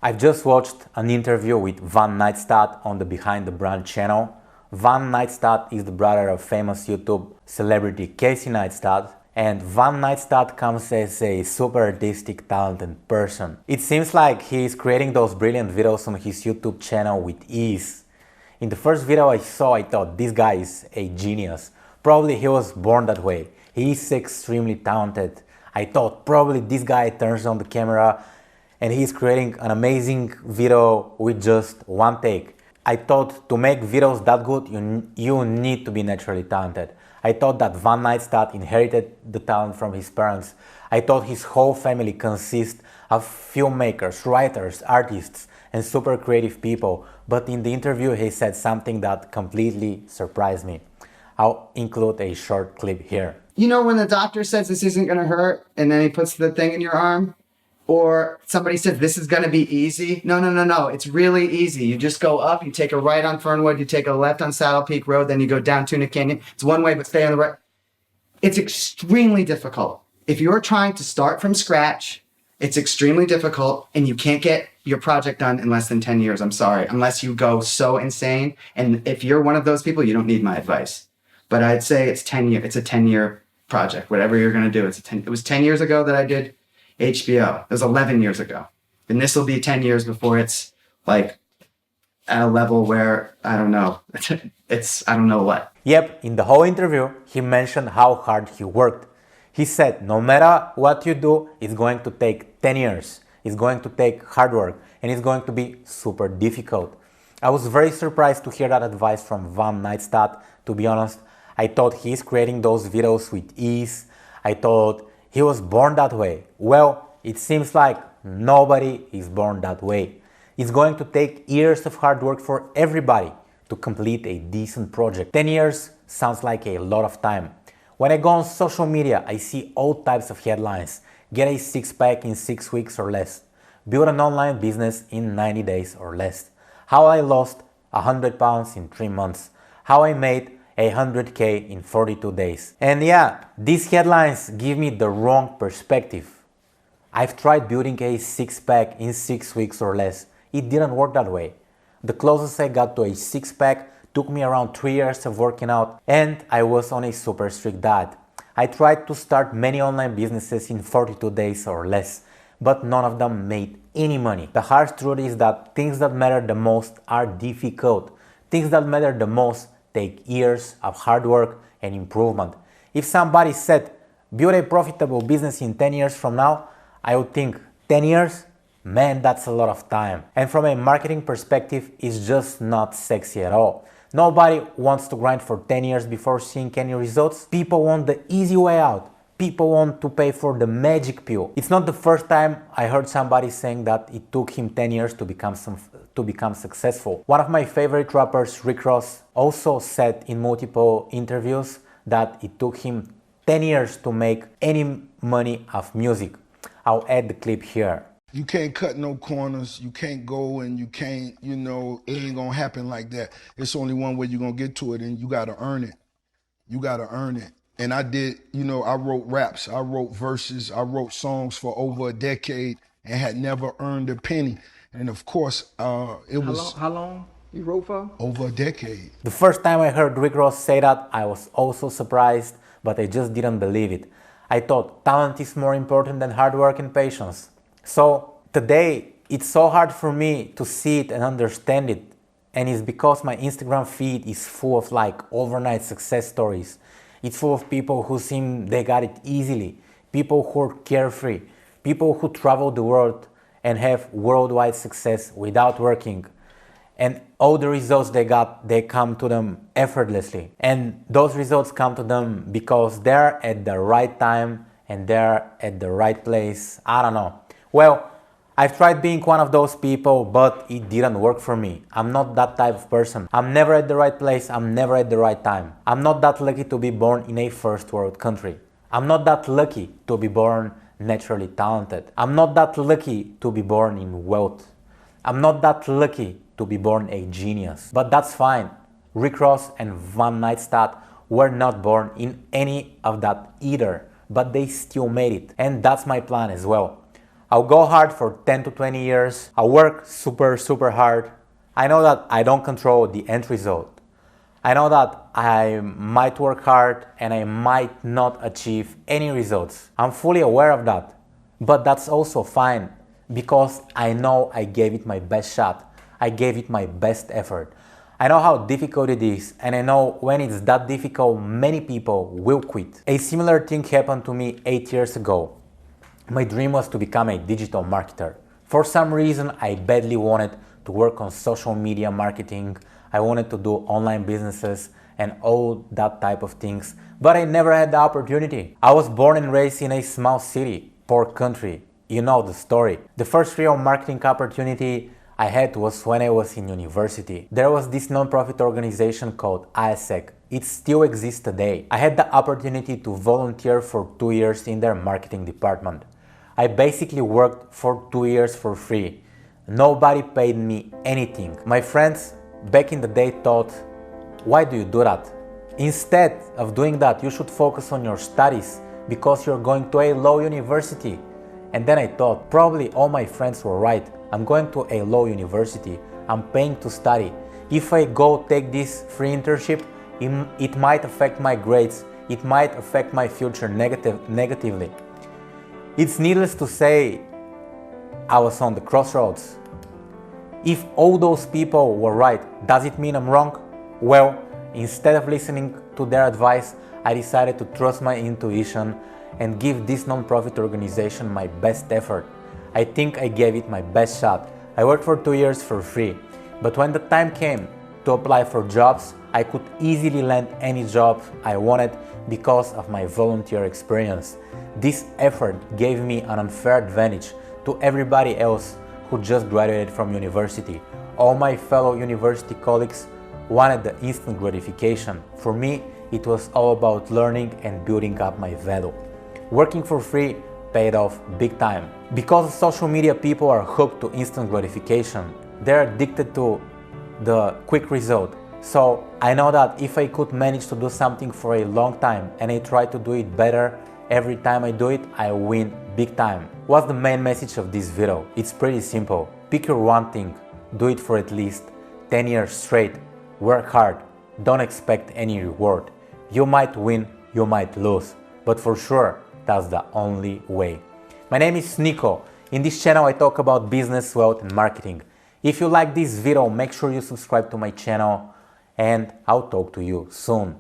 I've just watched an interview with Neitstat on the Behind the Brand channel. Neitstat is the brother of famous YouTube celebrity Casey Neistat, and Neitstat comes as a super artistic, talented person. It seems like he is creating those brilliant videos on his YouTube channel with ease. In the first video I saw, I thought this guy is a genius. Probably he was born that way. He is extremely talented. I thought probably this guy turns on the camera and he's creating an amazing video with just one take. I thought to make videos that good, you need to be naturally talented. I thought that Neitstat inherited the talent from his parents. I thought his whole family consists of filmmakers, writers, artists, and super creative people. But in the interview, he said something that completely surprised me. I'll include a short clip here. You know when the doctor says this isn't going to hurt, and then he puts the thing in your arm? Or somebody says this is going to be easy? No. It's really easy. You just go up, you take a right on Fernwood, you take a left on Saddle Peak Road, then you go down Tuna Canyon. It's one way, but stay on the right. It's extremely difficult. If you're trying to start from scratch, it's extremely difficult, and you can't get your project done in less than 10 years. I'm sorry, unless you go so insane. And if you're one of those people, you don't need my advice. But I'd say it's 10 years. It's a 10-year project. Whatever you're going to do, it was 10 years ago that I did HBO. It was 11 years ago. And this will be 10 years before it's like at a level where, I don't know, I don't know what. Yep, in the whole interview, he mentioned how hard he worked. He said, no matter what you do, it's going to take 10 years. It's going to take hard work and it's going to be super difficult. I was very surprised to hear that advice from Neitstat. To be honest, I thought he's creating those videos with ease. I thought he was born that way. Well, it seems like nobody is born that way. It's going to take years of hard work for everybody to complete a decent project. 10 years sounds like a lot of time. When I go on social media, I see all types of headlines. Get a six-pack in 6 weeks or less. Build an online business in 90 days or less. How I lost 100 pounds in 3 months. How I made 100K in 42 days. And yeah, these headlines give me the wrong perspective. I've tried building a six-pack in 6 weeks or less. It didn't work that way. The closest I got to a six-pack took me around 3 years of working out, and I was on a super strict diet. I tried to start many online businesses in 42 days or less, but none of them made any money. The harsh truth is that things that matter the most are difficult. Things that matter the most take years of hard work and improvement. If somebody said, build a profitable business in 10 years from now, I would think, 10 years? Man, that's a lot of time. And from a marketing perspective, it's just not sexy at all. Nobody wants to grind for 10 years before seeing any results. People want the easy way out. People want to pay for the magic pill. It's not the first time I heard somebody saying that it took him 10 years to become successful. One of my favorite rappers, Rick Ross, also said in multiple interviews that it took him 10 years to make any money off music. I'll add the clip here. You can't cut no corners. You can't go and you can't, it ain't gonna happen like that. It's only one way you're gonna get to it, and you gotta earn it. You gotta earn it. And I did, I wrote raps, I wrote verses, I wrote songs for over a decade and had never earned a penny. And of course, it was... How long you wrote for? Over a decade. The first time I heard Rick Ross say that, I was also surprised, but I just didn't believe it. I thought talent is more important than hard work and patience. So today, it's so hard for me to see it and understand it. And it's because my Instagram feed is full of overnight success stories. It's full of people who seem they got it easily, people who are carefree, people who travel the world and have worldwide success without working. And all the results they got, they come to them effortlessly. And those results come to them because they're at the right time and they're at the right place. I don't know. Well, I've tried being one of those people, but it didn't work for me. I'm not that type of person. I'm never at the right place. I'm never at the right time. I'm not that lucky to be born in a first world country. I'm not that lucky to be born naturally talented. I'm not that lucky to be born in wealth. I'm not that lucky to be born a genius. But that's fine. Rick Ross and Neitstat were not born in any of that either, but they still made it. And that's my plan as well. I'll go hard for 10 to 20 years. I'll work super hard. I know that I don't control the end result. I know that I might work hard and I might not achieve any results. I'm fully aware of that. But that's also fine because I know I gave it my best shot. I gave it my best effort. I know how difficult it is, and I know when it's that difficult, many people will quit. A similar thing happened to me 8 years ago. My dream was to become a digital marketer. For some reason, I badly wanted to work on social media marketing. I wanted to do online businesses and all that type of things, but I never had the opportunity. I was born and raised in a small city, poor country. You know the story. The first real marketing opportunity I had was when I was in university. There was this non-profit organization called ISEC. It still exists today. I had the opportunity to volunteer for 2 years in their marketing department. I basically worked for 2 years for free. Nobody paid me anything. My friends back in the day thought, why do you do that? Instead of doing that, you should focus on your studies because you're going to a low university. And then I thought, probably all my friends were right. I'm going to a low university. I'm paying to study. If I go take this free internship, it might affect my grades. It might affect my future negatively. It's needless to say, I was on the crossroads. If all those people were right, does it mean I'm wrong? Well, instead of listening to their advice, I decided to trust my intuition and give this non-profit organization my best effort. I think I gave it my best shot. I worked for 2 years for free, but when the time came to apply for jobs, I could easily land any job I wanted because of my volunteer experience. This effort gave me an unfair advantage to everybody else who just graduated from university. All my fellow university colleagues wanted the instant gratification. For me, it was all about learning and building up my value. Working for free paid off big time. Because social media people are hooked to instant gratification. They're addicted to the quick result. So I know that if I could manage to do something for a long time and I try to do it better every time I do it, I win big time. What's the main message of this video? It's pretty simple. Pick your one thing. Do it for at least 10 years straight. Work hard. Don't expect any reward. You might win, you might lose, but for sure, that's the only way. My name is Nico. In this channel, I talk about business, wealth, and marketing. If you like this video, make sure you subscribe to my channel, and I'll talk to you soon.